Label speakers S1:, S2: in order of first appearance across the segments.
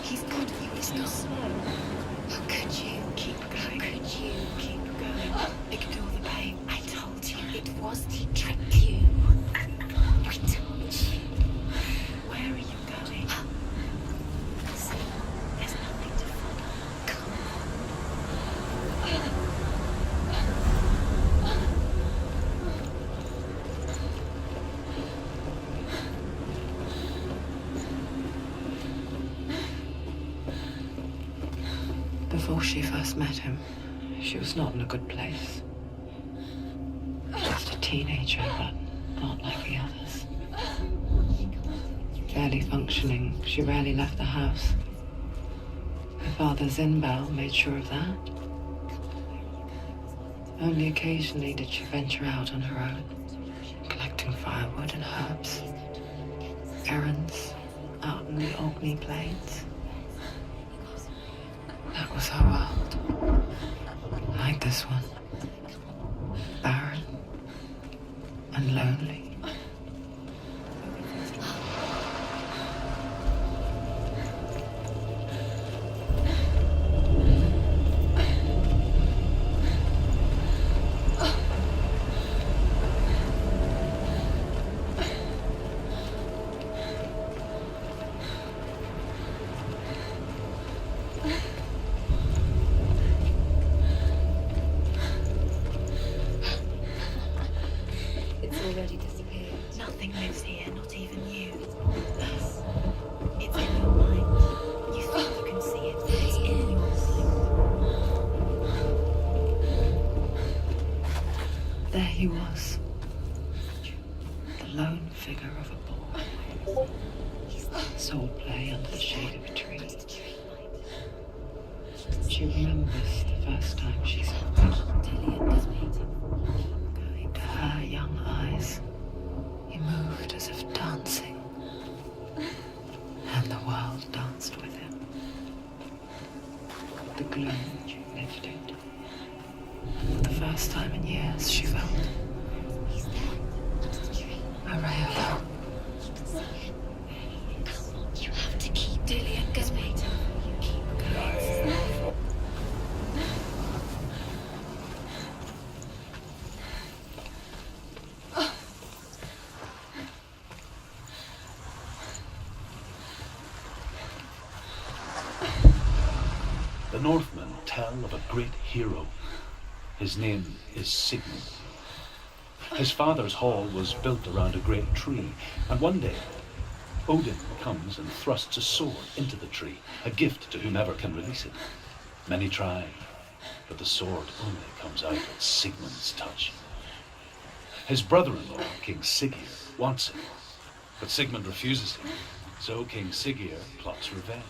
S1: He's good for you, he's not slow. How could you keep going? How could you keep going? Ignore the pain. I told you it was to trick you. I told you. Where are you going? See, there's nothing to follow. Come
S2: Before she first met him, she was not in a good place. Just a teenager, but not like the others. Barely functioning, she rarely left the house. Her father Zinbel made sure of that. Only occasionally did she venture out on her own, collecting firewood and herbs. Errands out in the Orkney Plains. That was her world. Like this one. Barren and lonely.
S1: already disappeared. Nothing lives here, not even you. It's in your mind. You think you can see it, but it's in your mind.
S2: There he was. The lone figure of a boy. Soul play under the shade of a tree. She remembers the first time she saw him. To her young eyes, he moved as if dancing, and the world danced with him. The gloom lifted. For the first time in years, she felt a ray of hope.
S1: You have to keep Dillian going. You keep going.
S3: The Northmen tell of a great hero. His name is Sigmund. His father's hall was built around a great tree, and one day Odin comes and thrusts a sword into the tree, a gift to whomever can release it. Many try, but the sword only comes out at Sigmund's touch. His brother-in-law, King Siggeir, wants it, but Sigmund refuses him, so King Siggeir plots revenge.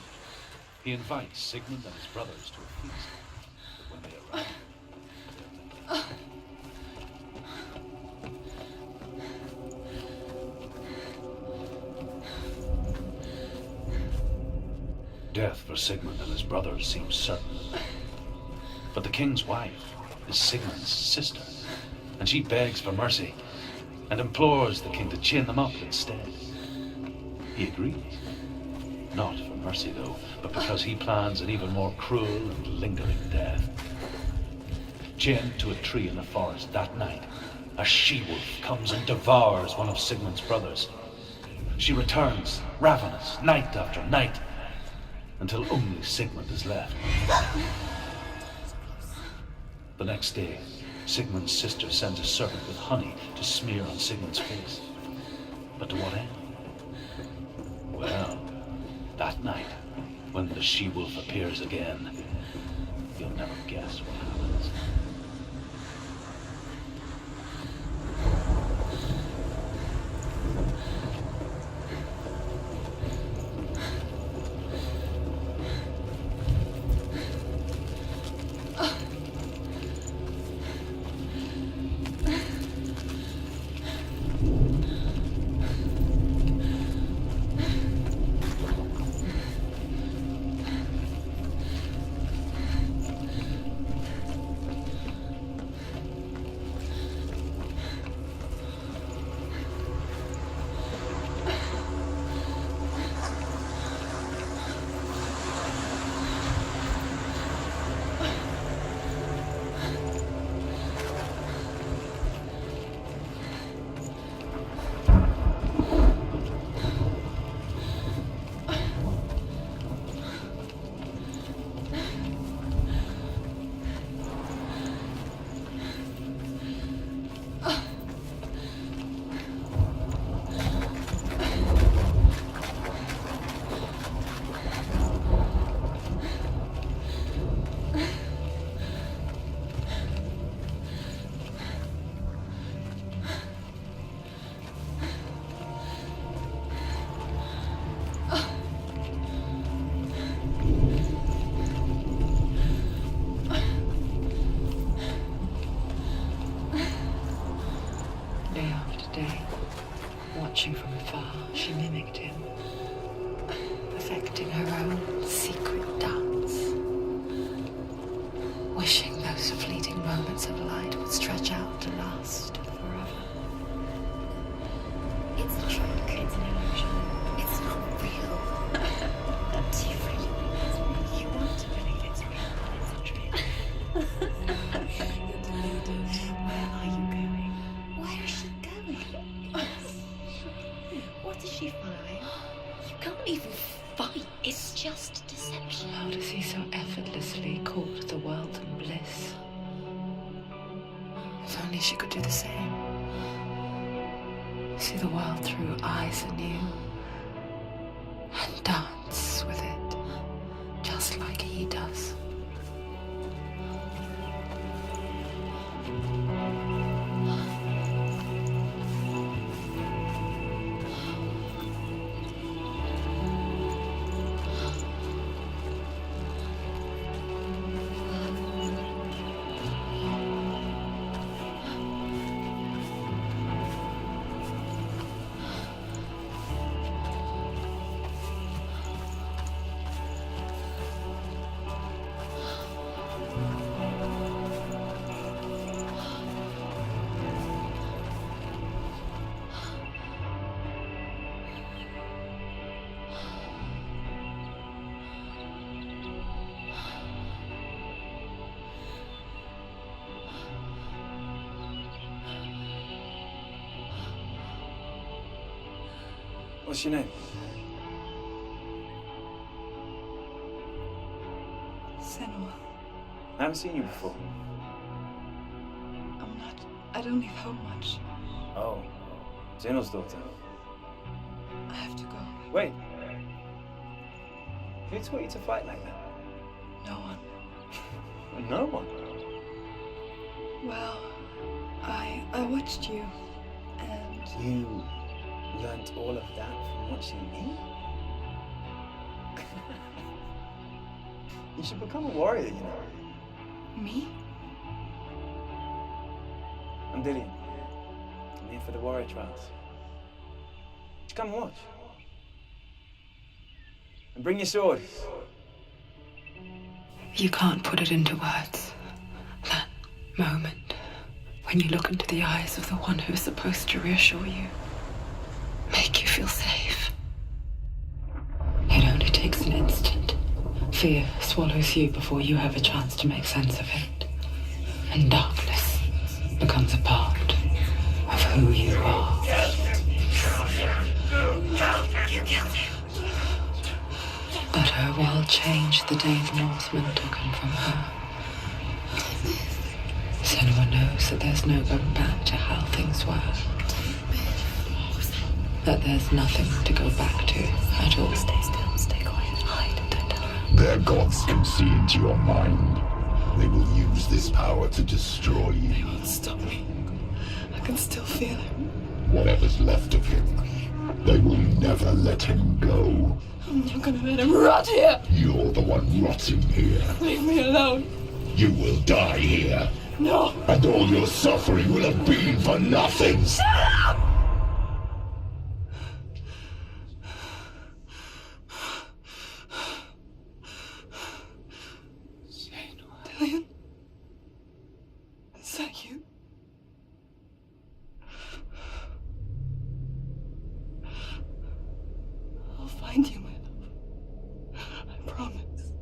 S3: He invites Sigmund and his brothers to a feast, but when they arrive, death for Sigmund and his brothers seems certain. But the king's wife is Sigmund's sister, and she begs for mercy and implores the king to chain them up instead. He agrees. Not for mercy, though, but because he plans an even more cruel and lingering death. Chained to a tree in the forest that night, a she-wolf comes and devours one of Sigmund's brothers. She returns, ravenous, night after night, until only Sigmund is left. The next day, Sigmund's sister sends a servant with honey to smear on Sigmund's face. But to what end? Well, that night, when the she-wolf appears again, you'll never guess what happens.
S2: moments of light would stretch out to last forever.
S1: It's a trick. It's an illusion. It's not real. Do you really believe it's real? You want to believe it's real, but it's a trick. You're deluded. Where are you going? Where is she going? What is she following? You can't even fight. It's just deception.
S2: How does he so effortlessly court the world and bliss? If only she could do the same. See the world through eyes anew and dance with it, just like he does.
S4: What's your name?
S5: Senua.
S4: I haven't seen you before.
S5: I don't leave home much.
S4: Oh, Zeno's daughter.
S5: I have to go.
S4: Wait. Who taught you to fight like that?
S5: No one.
S4: No one.
S5: Well, I watched you, and
S4: You learnt all of that from watching me? You should become a warrior, you know.
S5: me?
S4: I'm Dillian. I'm here for the warrior trials. Just come and watch. And bring your sword.
S2: You can't put it into words. That moment when you look into the eyes of the one who is supposed to reassure you, make you feel safe. It only takes an instant. Fear swallows you before you have a chance to make sense of it. And darkness becomes a part of who you are. But her world changed the day the Northmen took him from her. Senua knows that there's no going back to how things were. That there's nothing to go back to at all.
S1: Stay still, stay quiet, hide, don't tell her.
S6: Their gods can see into your mind. They will use this power to destroy
S5: They
S6: you.
S5: won't stop me. I can still feel him.
S6: Whatever's left of him, they will never let him go.
S5: I'm not gonna let him rot here.
S6: You're the one rotting here.
S5: Leave me alone.
S6: You will die here,
S5: No.
S6: and all your suffering will have been for nothing.
S5: Dillian? Is that you? I'll find you, my love. I promise.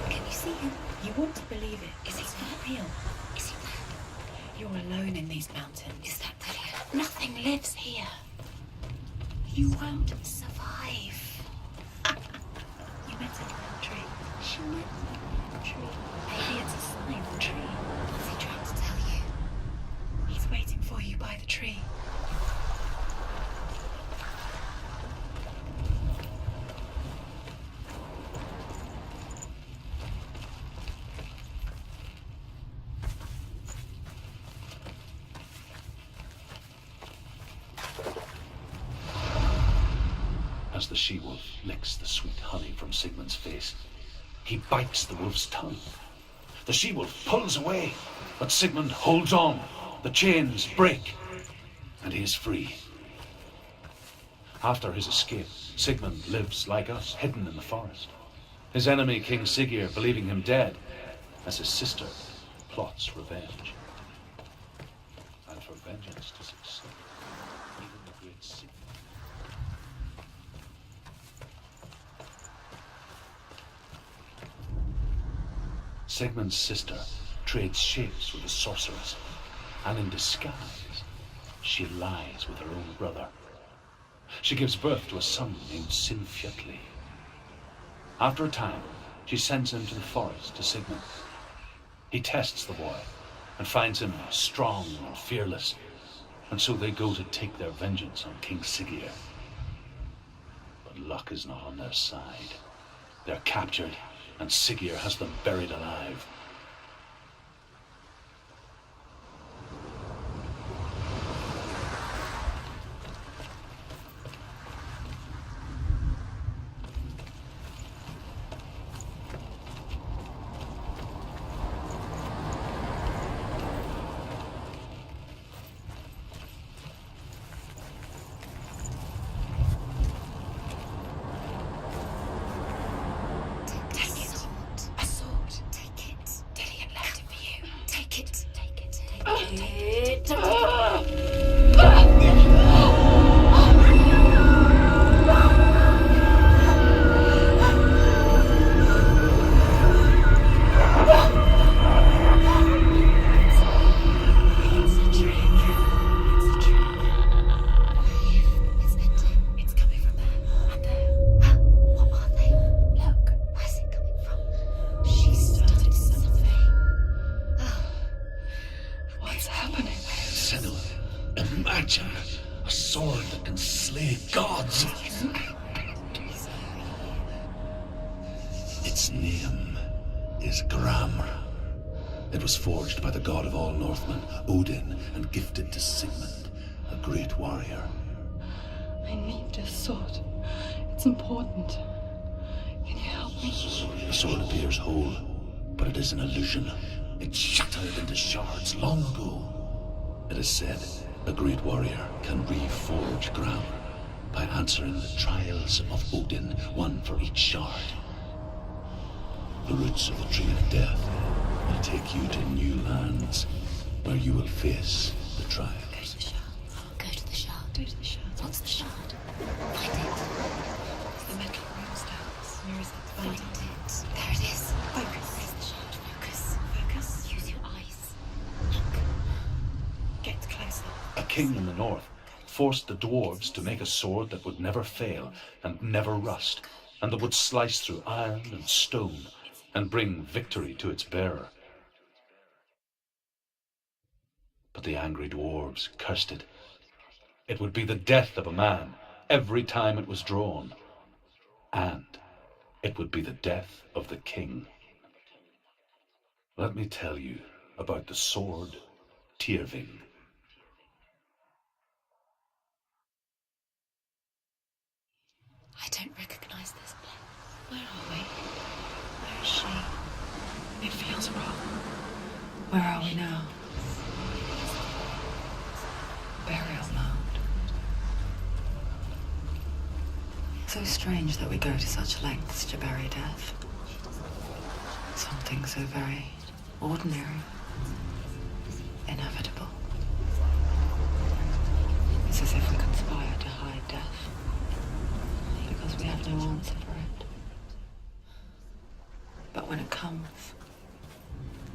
S1: Can you see him? You want to believe it. Is he not real? Is he mad? You're alone in these mountains. Is that clear? Nothing lives here. You won't survive. You met a little tree. She met a tree. Maybe it's a sign. The tree. What's he trying to tell you? He's waiting for you by the tree.
S3: As the she-wolf licks the sweet honey from Sigmund's face, he bites the wolf's tongue. The she-wolf pulls away, but Sigmund holds on. The chains break, and he is free. After his escape, Sigmund lives like us, hidden in the forest. His enemy, King Siggeir, believing him dead, as his sister plots revenge. And for vengeance to succeed, even the great Sigmund. Sigmund's sister trades shapes with the sorceress, and in disguise, she lies with her own brother. She gives birth to a son named Sinfjotli. After a time, she sends him to the forest to Sigmund. He tests the boy and finds him strong and fearless, and so they go to take their vengeance on King Siggeir. But luck is not on their side. They're captured, and Siggeir has them buried alive. A sword that can slay gods. Its name is Gramr. It was forged by the god of all Northmen, Odin, and gifted to Sigmund, a great warrior.
S5: I need this sword. It's important. Can you help me?
S6: The sword appears whole, but it is an illusion. It shattered into shards long ago. It is said a great warrior can reforge Gramr by answering the trials of Odin, one for each shard. The roots of the Tree of Death will take you to new lands where you will face the trials.
S1: Go to the shard. Go to the shard.
S5: Go to the shard.
S1: What's the shard? Find it.
S5: It's the metal runestones. Where is it?
S1: Find it. There it is. Focus. There's the shard. Focus. Focus. Use your eyes. Look.
S5: Get closer.
S3: A king in the north forced the dwarves to make a sword that would never fail and never rust, and that would slice through iron and stone and bring victory to its bearer. But the angry dwarves cursed it. It would be the death of a man every time it was drawn, and it would be the death of the king. Let me tell you about the sword Tyrving.
S1: I don't recognize this place.
S2: Where are we? Where is she? It feels wrong. Where are we now? Burial mound. So strange that we go to such lengths to bury death. Something so very ordinary, inevitable. It's as if we conspire to hide death, because we have no answer for it. But when it comes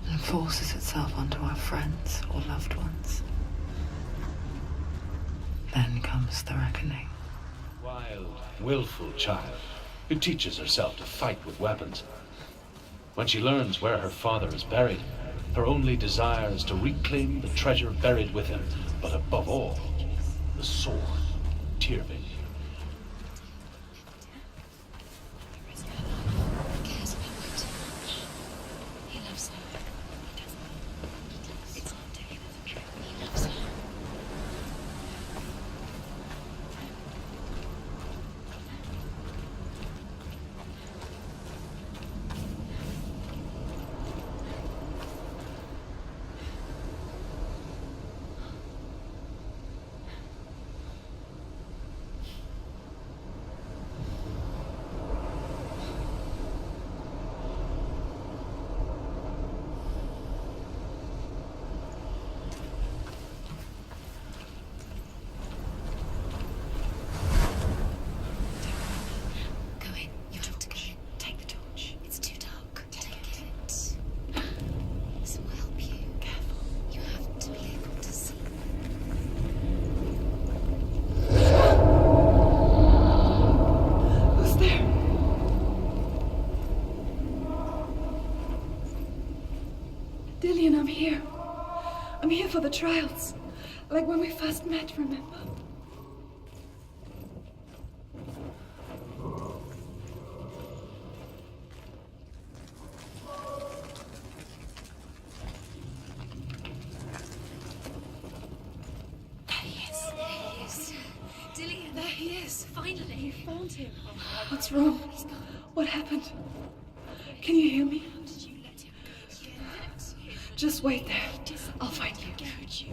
S2: and forces itself onto our friends or loved ones, then comes the reckoning.
S3: Wild, willful child who teaches herself to fight with weapons. When she learns where her father is buried, her only desire is to reclaim the treasure buried with him, but above all, the sword, Tyrving.
S1: He cares about her too much. He loves her. He doesn't. It's not taken as a trick. He loves her.
S5: Dillian, I'm here. I'm here for the trials. Like when we first met, remember?
S1: Dillian, there he is, finally.
S5: You found him. What's wrong? What happened? Can you hear me?
S1: Did you let him go again?
S5: Just wait there. I'll find you.
S1: Could you?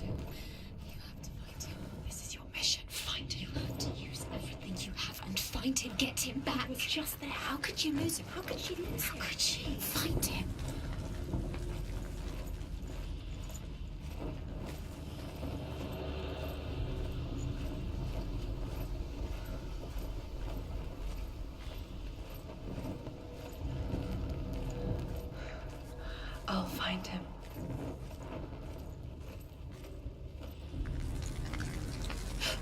S1: You have to find him. This is your mission. Find him. You have to use everything you have and find him. Get him back. He was just there. How could you lose him? How could you lose him? How could you? Find him.
S5: I'll find him.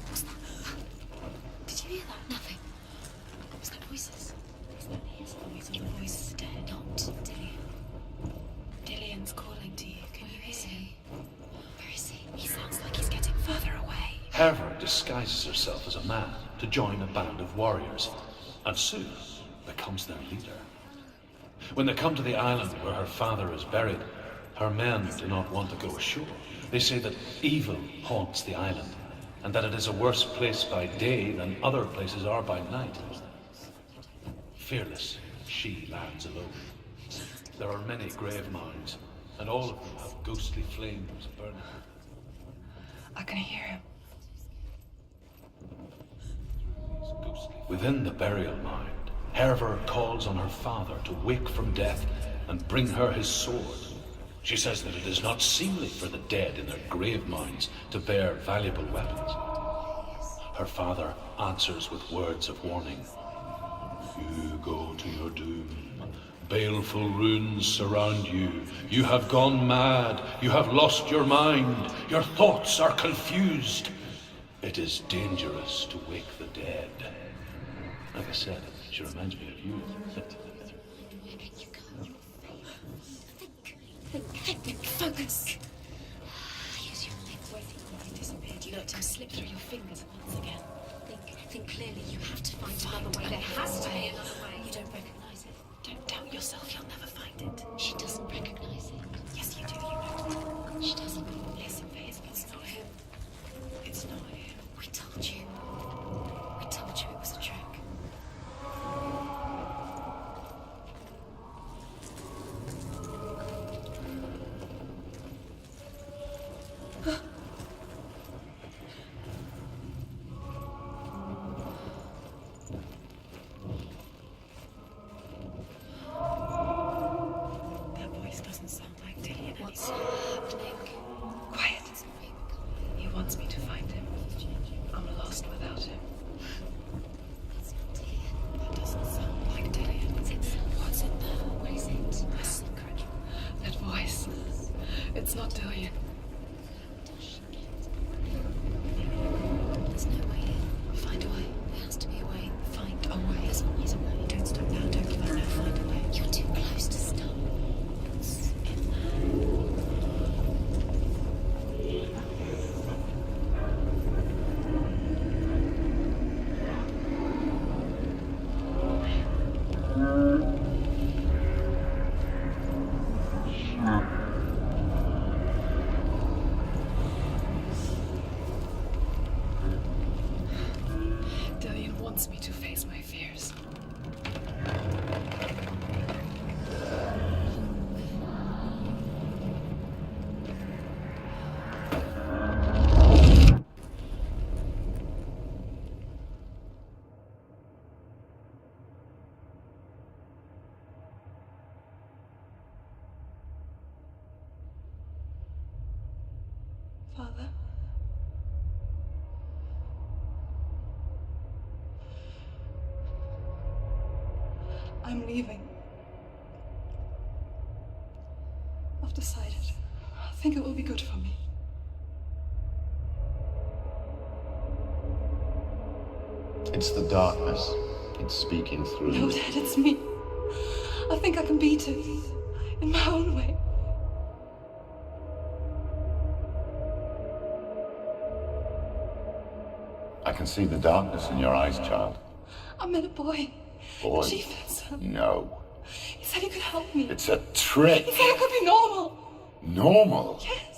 S1: What's that? Did you hear that? Nothing. Was that voices? Is that his voice or the voice is dead? Not Dillian. Dillian's calling to you. Can you hear him? Where is he? He sounds like he's getting further away.
S3: Herva disguises herself as a man to join a band of warriors, and soon becomes their leader. When they come to the island where her father is buried, her men do not want to go ashore. They say that evil haunts the island, and that it is a worse place by day than other places are by night. Fearless, she lands alone. There are many grave mounds, and all of them have ghostly flames burning.
S5: I can hear him.
S3: Within the burial mound, Herva calls on her father to wake from death and bring her his sword. She says that it is not seemly for the dead in their grave mounds to bear valuable weapons. Her father answers with words of warning. You go to your doom. Baleful runes surround you. You have gone mad. You have lost your mind. Your thoughts are confused. It is dangerous to wake the dead. Like I said, she reminds me of you.
S1: Think. Focus. Use your mind. Waiting, he disappeared. You let him slip through your fingers once again. Think clearly. You have to find another way. There has to be another way. You don't recognize it. Don't doubt yourself. You'll never find it. She doesn't recognize it. Yes, you do. You know. She doesn't. Listen, Faith. It's not him. It's not him. We told you. We told you it was a trick. That voice doesn't sound like Dillian. What's happening?
S5: Quiet. He wants me to find him. I'm lost without him.
S1: It's not Dillian. That doesn't sound like Dillian. What's in there? What is it? A secret.
S5: That voice. It's not Dillian.
S1: There's no way in. Find a way. There has to be a way. Find a way. There's always a way. Don't stop now. Don't give up now. Find a way. You're too close to stop. What's in there?
S5: Dillian wants me to face my fears. Father? I'm leaving. I've decided. I think it will be good for me.
S7: It's the darkness. It's speaking through
S5: No,
S7: you.
S5: Dad, it's me. I think I can beat it. In my own way.
S7: I can see the darkness in your eyes, child.
S5: I met a boy.
S7: Boy?
S5: Chief Handsome.
S7: No.
S5: He said he could help me.
S7: It's a trick.
S5: He said I could be normal.
S7: Normal?
S5: Yes.